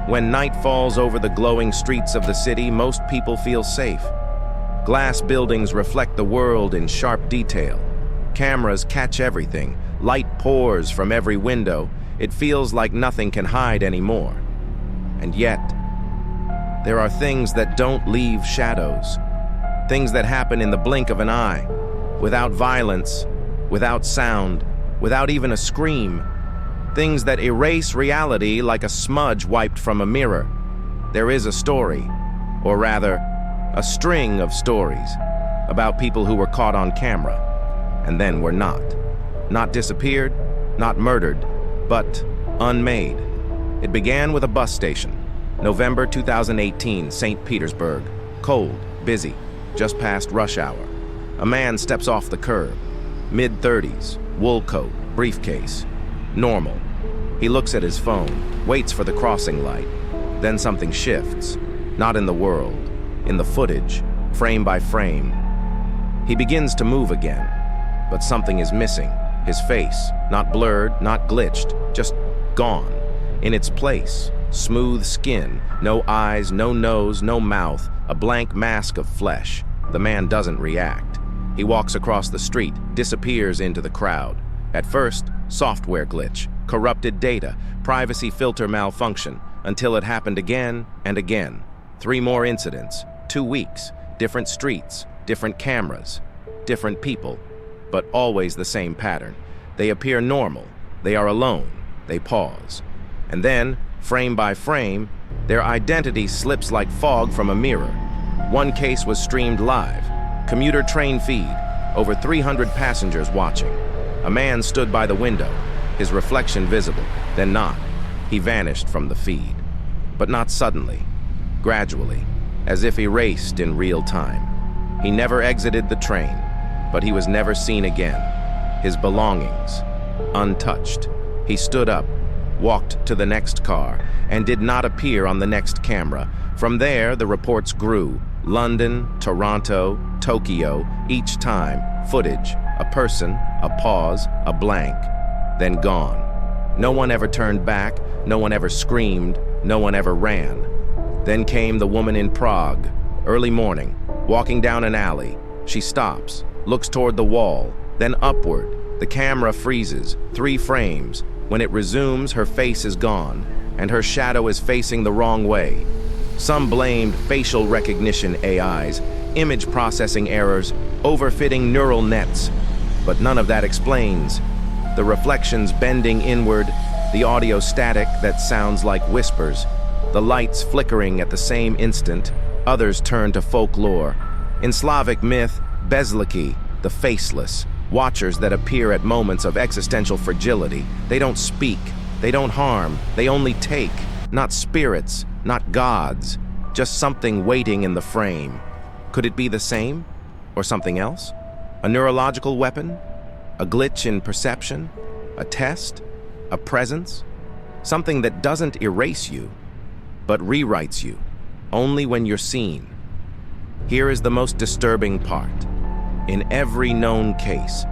When night falls over the glowing streets of the city, most people feel safe. Glass buildings reflect the world in sharp detail. Cameras catch everything. Light pours from every window. It feels like nothing can hide anymore. And yet, there are things that don't leave shadows. Things that happen in the blink of an eye, without violence, without sound, without even a scream. Things that erase reality like a smudge wiped from a mirror. There is a story, or rather, a string of stories about people who were caught on camera and then were not. Not disappeared, not murdered, but unmade. It began with a bus station. November 2018, St. Petersburg. Cold, busy, just past rush hour. A man steps off the curb. Mid-30s, wool coat, briefcase. Normal. He looks at his phone, waits for the crossing light. Then something shifts. Not in the world, in the footage, frame by frame. He begins to move again, but something is missing. His face, not blurred, not glitched, just gone. In its place, smooth skin, no eyes, no nose, no mouth, a blank mask of flesh. The man doesn't react. He walks across the street, disappears into the crowd. At first, software glitch, corrupted data, privacy filter malfunction, until it happened again and again. 3 more incidents, 2 weeks, different streets, different cameras, different people, but always the same pattern. They appear normal, they are alone, they pause. And then, frame by frame, their identity slips like fog from a mirror. One case was streamed live, commuter train feed, over 300 passengers watching. A man stood by the window, his reflection visible, then not. He vanished from the feed. But not suddenly, gradually, as if erased in real time. He never exited the train, but he was never seen again. His belongings, untouched. He stood up, walked to the next car, and did not appear on the next camera. From there, the reports grew. London, Toronto, Tokyo, each time, footage, a person, a pause, a blank, then gone. No one ever turned back, no one ever screamed, no one ever ran. Then came the woman in Prague, early morning, walking down an alley. She stops, looks toward the wall, then upward. The camera freezes, 3 frames. When it resumes, her face is gone, and her shadow is facing the wrong way. Some blamed facial recognition AIs, image processing errors, overfitting neural nets. But none of that explains. The reflections bending inward, the audio static that sounds like whispers, the lights flickering at the same instant. Others turn to folklore. In Slavic myth, Bezliki, the faceless, watchers that appear at moments of existential fragility. They don't speak, they don't harm, they only take. Not spirits, not gods, just something waiting in the frame. Could it be the same? Or something else? A neurological weapon? A glitch in perception? A test? A presence? Something that doesn't erase you, but rewrites you, only when you're seen. Here is the most disturbing part. In every known case,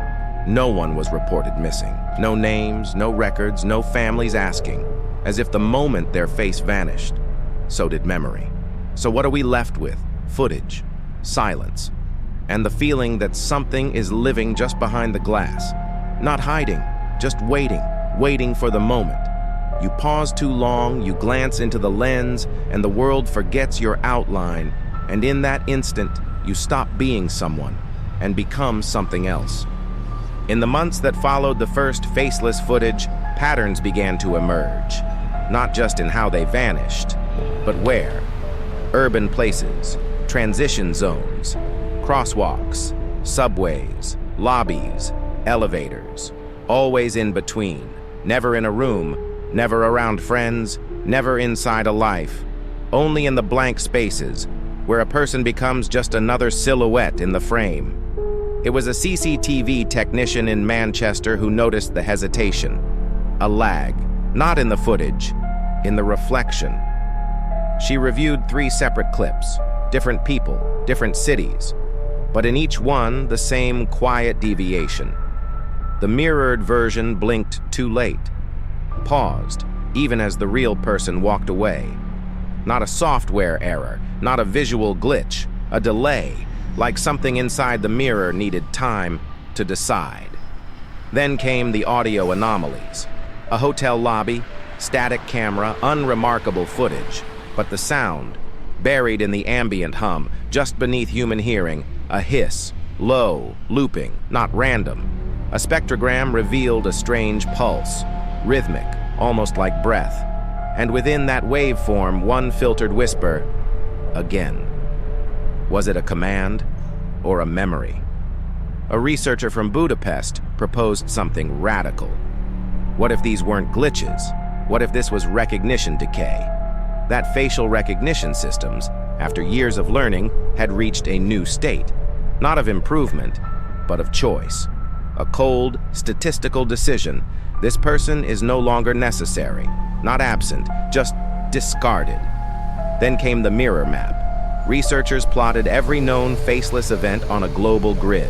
no one was reported missing. No names, no records, no families asking, as if the moment their face vanished, so did memory. So what are we left with? Footage, silence, and the feeling that something is living just behind the glass. Not hiding, just waiting for the moment. You pause too long, you glance into the lens, and the world forgets your outline, and in that instant, you stop being someone and become something else. In the months that followed the first faceless footage, patterns began to emerge, not just in how they vanished, but where. Urban places, transition zones, crosswalks, subways, lobbies, elevators, always in between, never in a room, never around friends, never inside a life, only in the blank spaces, where a person becomes just another silhouette in the frame. It was a CCTV technician in Manchester who noticed the hesitation. A lag, not in the footage, in the reflection. She reviewed 3 separate clips, different people, different cities, but in each one, the same quiet deviation. The mirrored version blinked too late, paused, even as the real person walked away, Not a software error, not a visual glitch, a delay, like something inside the mirror needed time to decide. Then came the audio anomalies. A hotel lobby, static camera, unremarkable footage, but the sound, buried in the ambient hum, just beneath human hearing, a hiss, low, looping, not random. A spectrogram revealed a strange pulse, rhythmic, almost like breath, and within that waveform, one filtered whisper, again. Was it a command or a memory? A researcher from Budapest proposed something radical. What if these weren't glitches? What if this was recognition decay? That facial recognition systems, after years of learning, had reached a new state, not of improvement, but of choice. A cold, statistical decision. This person is no longer necessary, not absent, just discarded. Then came the mirror map. Researchers plotted every known faceless event on a global grid.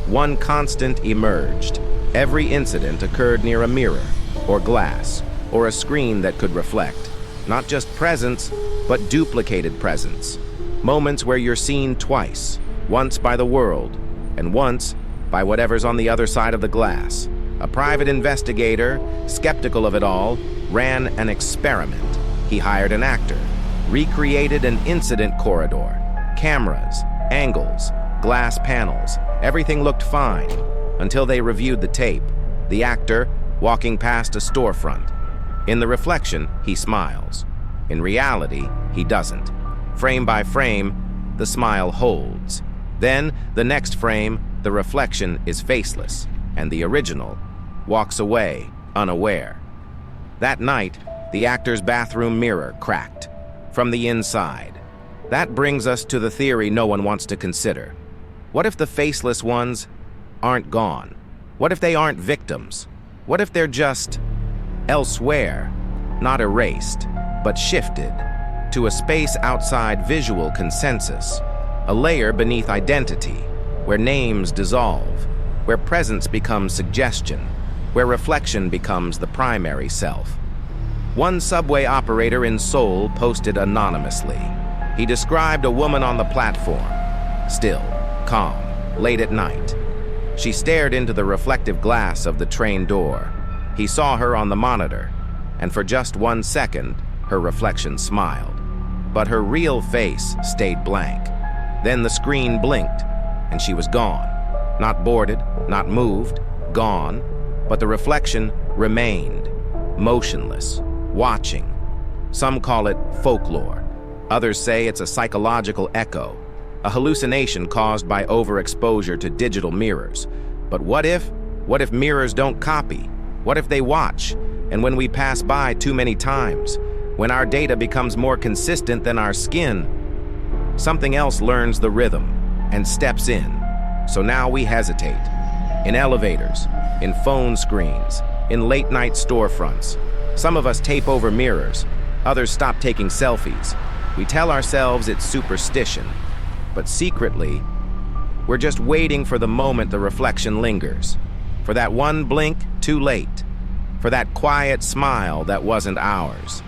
One constant emerged. Every incident occurred near a mirror, or glass, or a screen that could reflect. Not just presence, but duplicated presence. Moments where you're seen twice, once by the world, and once by whatever's on the other side of the glass. A private investigator, skeptical of it all, ran an experiment. He hired an actor, recreated an incident corridor, cameras, angles, glass panels. Everything looked fine until they reviewed the tape. The actor walking past a storefront. In the reflection, he smiles. In reality, he doesn't. Frame by frame, the smile holds. Then, the next frame, the reflection is faceless, and the original walks away, unaware. That night, the actor's bathroom mirror cracked from the inside. That brings us to the theory no one wants to consider. What if the faceless ones aren't gone? What if they aren't victims? What if they're just elsewhere, not erased, but shifted to a space outside visual consensus, a layer beneath identity, where names dissolve, where presence becomes suggestion, where reflection becomes the primary self? One subway operator in Seoul posted anonymously. He described a woman on the platform, still, calm, late at night. She stared into the reflective glass of the train door. He saw her on the monitor, and for just 1 second, her reflection smiled. But her real face stayed blank. Then the screen blinked, and she was gone. Not boarded, not moved, gone, but the reflection remained, motionless, watching. Some call it folklore. Others say it's a psychological echo, a hallucination caused by overexposure to digital mirrors. But what if mirrors don't copy? What if they watch? And when we pass by too many times, when our data becomes more consistent than our skin, something else learns the rhythm and steps in. So now we hesitate. In elevators, in phone screens, in late-night storefronts. Some of us tape over mirrors. Others stop taking selfies. We tell ourselves it's superstition. But secretly, we're just waiting for the moment the reflection lingers. For that one blink too late. For that quiet smile that wasn't ours.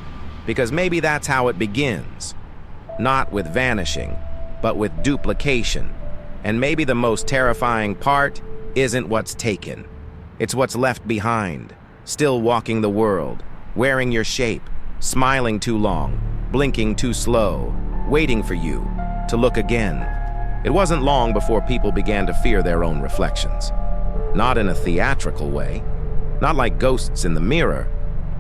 Because maybe that's how it begins. Not with vanishing, but with duplication. And maybe the most terrifying part isn't what's taken. It's what's left behind, still walking the world, wearing your shape, smiling too long, blinking too slow, waiting for you to look again. It wasn't long before people began to fear their own reflections. Not in a theatrical way, not like ghosts in the mirror,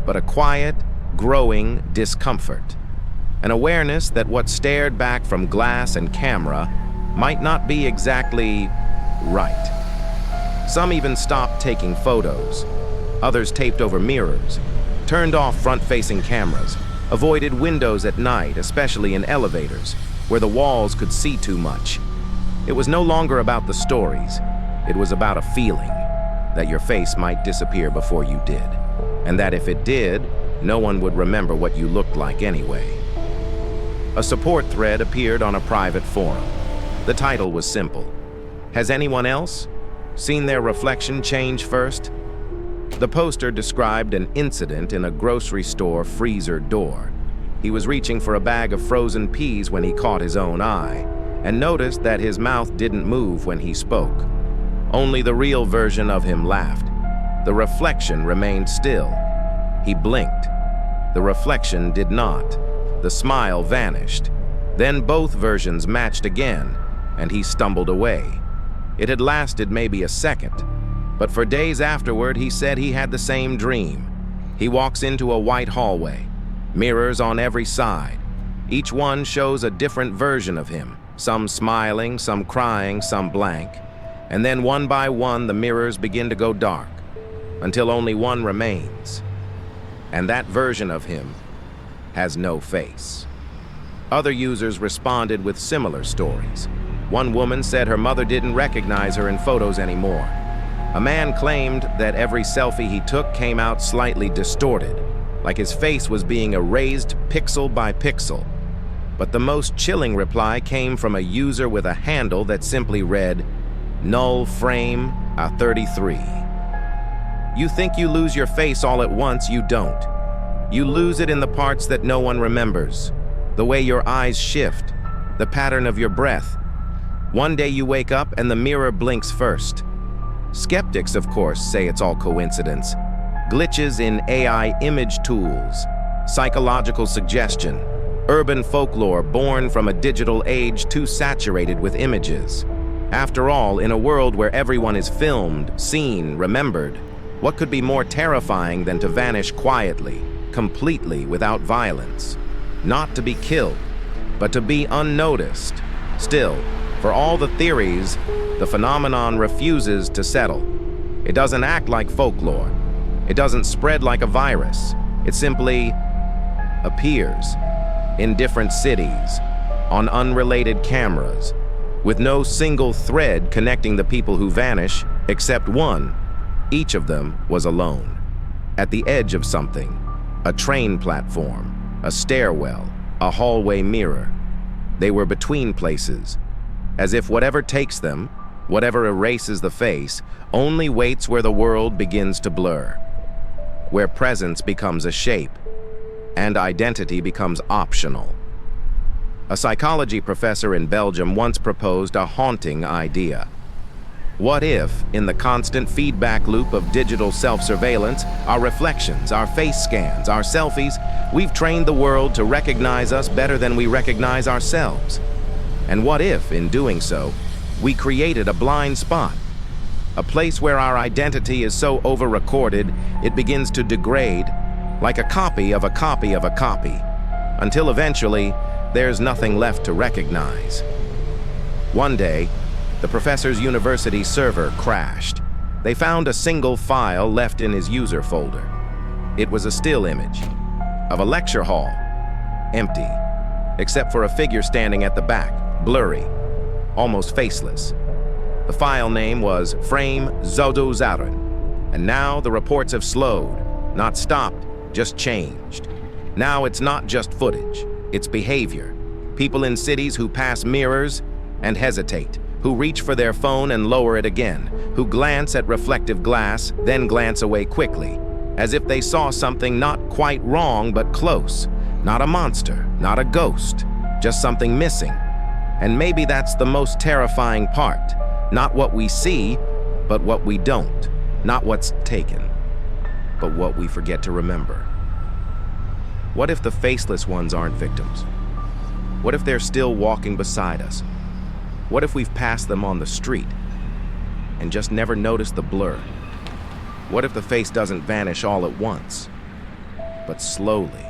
but a quiet, growing discomfort. An awareness that what stared back from glass and camera might not be exactly right. Some even stopped taking photos. Others taped over mirrors, turned off front-facing cameras, avoided windows at night, especially in elevators, where the walls could see too much. It was no longer about the stories. It was about a feeling that your face might disappear before you did, and that if it did, no one would remember what you looked like anyway. A support thread appeared on a private forum. The title was simple. Has anyone else seen their reflection change first? The poster described an incident in a grocery store freezer door. He was reaching for a bag of frozen peas when he caught his own eye, and noticed that his mouth didn't move when he spoke. Only the real version of him laughed. The reflection remained still. He blinked. The reflection did not. The smile vanished. Then both versions matched again, and he stumbled away. It had lasted maybe a second, but for days afterward he said he had the same dream. He walks into a white hallway, mirrors on every side. Each one shows a different version of him, some smiling, some crying, some blank. And then one by one the mirrors begin to go dark, until only one remains. And that version of him has no face. Other users responded with similar stories. One woman said her mother didn't recognize her in photos anymore. A man claimed that every selfie he took came out slightly distorted, like his face was being erased pixel by pixel. But the most chilling reply came from a user with a handle that simply read, "Null frame a 33. You think you lose your face all at once, you don't. You lose it in the parts that no one remembers. The way your eyes shift, the pattern of your breath. One day you wake up and the mirror blinks first." Skeptics, of course, say it's all coincidence. Glitches in AI image tools, psychological suggestion, urban folklore born from a digital age too saturated with images. After all, in a world where everyone is filmed, seen, remembered, what could be more terrifying than to vanish quietly, completely without violence? Not to be killed, but to be unnoticed. Still, for all the theories, the phenomenon refuses to settle. It doesn't act like folklore. It doesn't spread like a virus. It simply appears in different cities, on unrelated cameras, with no single thread connecting the people who vanish, except one. Each of them was alone, at the edge of something, a train platform, a stairwell, a hallway mirror. They were between places, as if whatever takes them, whatever erases the face, only waits where the world begins to blur, where presence becomes a shape, and identity becomes optional. A psychology professor in Belgium once proposed a haunting idea. What if, in the constant feedback loop of digital self-surveillance, our reflections, our face scans, our selfies, we've trained the world to recognize us better than we recognize ourselves? And what if, in doing so, we created a blind spot, a place where our identity is so over-recorded it begins to degrade, like a copy of a copy of a copy, until eventually there's nothing left to recognize. One day, the professor's university server crashed. They found a single file left in his user folder. It was a still image of a lecture hall, empty, except for a figure standing at the back, blurry, almost faceless. The file name was Frame Zodozaren, and now the reports have slowed, not stopped, just changed. Now it's not just footage, it's behavior. People in cities who pass mirrors and hesitate, who reach for their phone and lower it again, who glance at reflective glass, then glance away quickly, as if they saw something not quite wrong but close. Not a monster, not a ghost, just something missing. And maybe that's the most terrifying part. Not what we see, but what we don't. Not what's taken, but what we forget to remember. What if the faceless ones aren't victims? What if they're still walking beside us? What if we've passed them on the street and just never noticed the blur? What if the face doesn't vanish all at once, but slowly,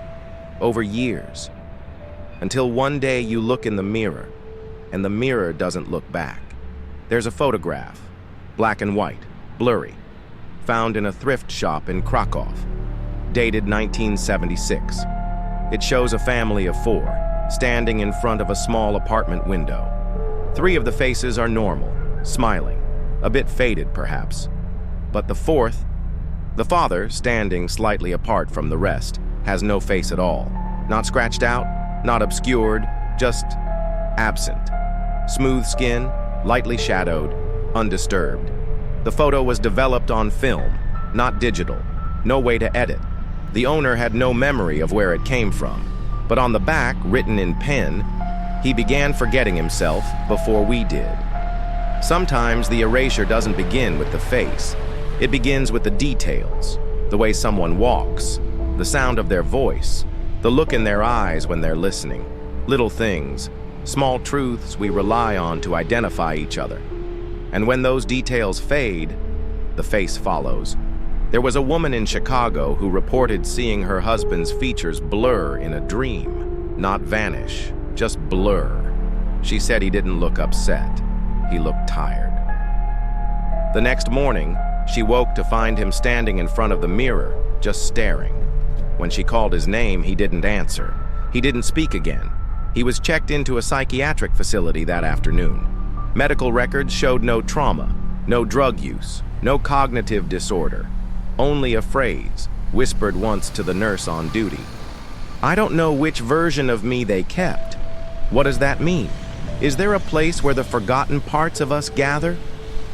over years, until one day you look in the mirror and the mirror doesn't look back? There's a photograph, black and white, blurry, found in a thrift shop in Krakow, dated 1976. It shows a family of 4 standing in front of a small apartment window. 3 of the faces are normal, smiling, a bit faded perhaps. But the 4th, the father, standing slightly apart from the rest, has no face at all. Not scratched out, not obscured, just absent. Smooth skin, lightly shadowed, undisturbed. The photo was developed on film, not digital. No way to edit. The owner had no memory of where it came from. But on the back, written in pen, he began forgetting himself before we did. Sometimes the erasure doesn't begin with the face. It begins with the details, the way someone walks, the sound of their voice, the look in their eyes when they're listening. Little things, small truths we rely on to identify each other. And when those details fade, the face follows. There was a woman in Chicago who reported seeing her husband's features blur in a dream, not vanish, just blur. She said he didn't look upset. He looked tired. The next morning, she woke to find him standing in front of the mirror, just staring. When she called his name, he didn't answer. He didn't speak again. He was checked into a psychiatric facility that afternoon. Medical records showed no trauma, no drug use, no cognitive disorder. Only a phrase, whispered once to the nurse on duty. I don't know which version of me they kept. What does that mean? Is there a place where the forgotten parts of us gather?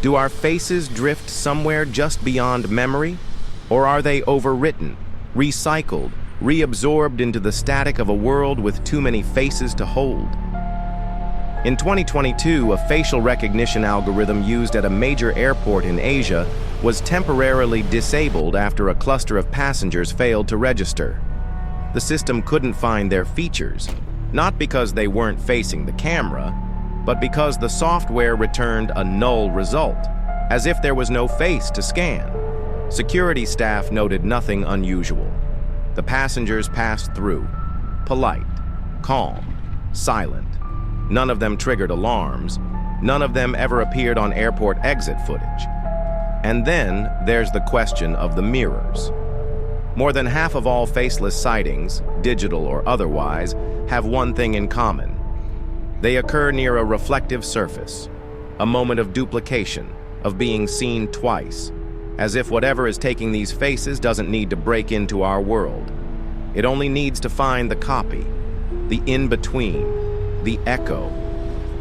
Do our faces drift somewhere just beyond memory? Or are they overwritten, recycled, reabsorbed into the static of a world with too many faces to hold? In 2022, a facial recognition algorithm used at a major airport in Asia was temporarily disabled after a cluster of passengers failed to register. The system couldn't find their features, not because they weren't facing the camera, but because the software returned a null result, as if there was no face to scan. Security staff noted nothing unusual. The passengers passed through, polite, calm, silent. None of them triggered alarms. None of them ever appeared on airport exit footage. And then there's the question of the mirrors. More than half of all faceless sightings, digital or otherwise, have one thing in common. They occur near a reflective surface, a moment of duplication, of being seen twice, as if whatever is taking these faces doesn't need to break into our world. It only needs to find the copy, the in-between, the echo.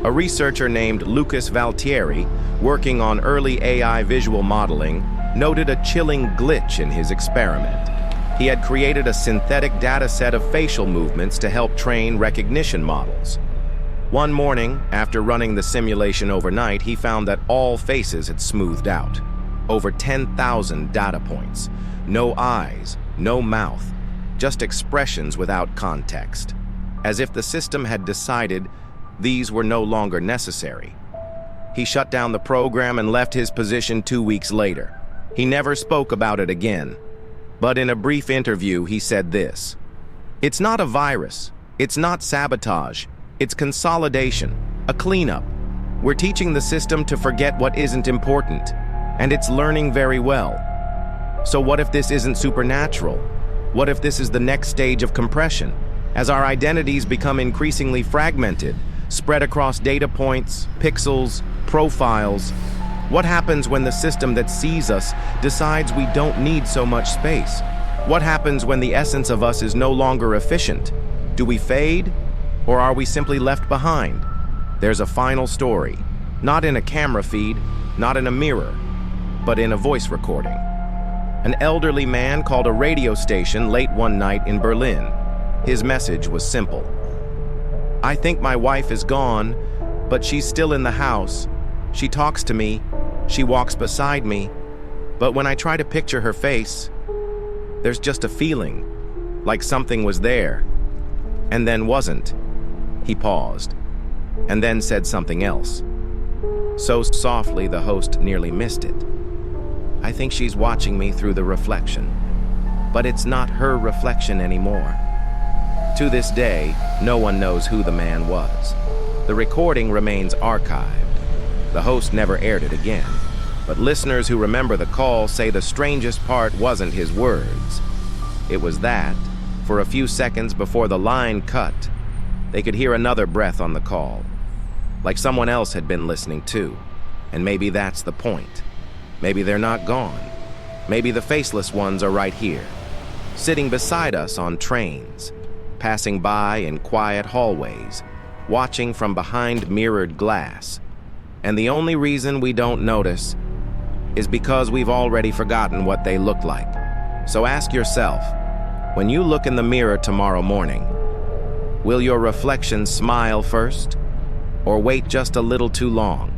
A researcher named Lucas Valtieri, working on early AI visual modeling, noted a chilling glitch in his experiment. He had created a synthetic data set of facial movements to help train recognition models. One morning, after running the simulation overnight, he found that all faces had smoothed out. Over 10,000 data points. No eyes, no mouth, just expressions without context. As if the system had decided these were no longer necessary. He shut down the program and left his position 2 weeks later. He never spoke about it again. But in a brief interview, he said this: "It's not a virus. It's not sabotage. It's consolidation, a cleanup. We're teaching the system to forget what isn't important, and it's learning very well. So what if this isn't supernatural? What if this is the next stage of compression? As our identities become increasingly fragmented, spread across data points, pixels, profiles, what happens when the system that sees us decides we don't need so much space? What happens when the essence of us is no longer efficient? Do we fade, or are we simply left behind? There's a final story, not in a camera feed, not in a mirror, but in a voice recording. An elderly man called a radio station late one night in Berlin. His message was simple. I think my wife is gone, but she's still in the house. She talks to me, she walks beside me, but when I try to picture her face, there's just a feeling, like something was there, and then wasn't." He paused, and then said something else. So softly the host nearly missed it. "I think she's watching me through the reflection, but it's not her reflection anymore." To this day, no one knows who the man was. The recording remains archived. The host never aired it again, but listeners who remember the call say the strangest part wasn't his words. It was that, for a few seconds before the line cut, they could hear another breath on the call, like someone else had been listening too. And maybe that's the point. Maybe they're not gone. Maybe the faceless ones are right here, sitting beside us on trains, passing by in quiet hallways, watching from behind mirrored glass. And the only reason we don't notice is because we've already forgotten what they look like. So ask yourself, when you look in the mirror tomorrow morning, Will your reflection smile first? Or wait just a little too long?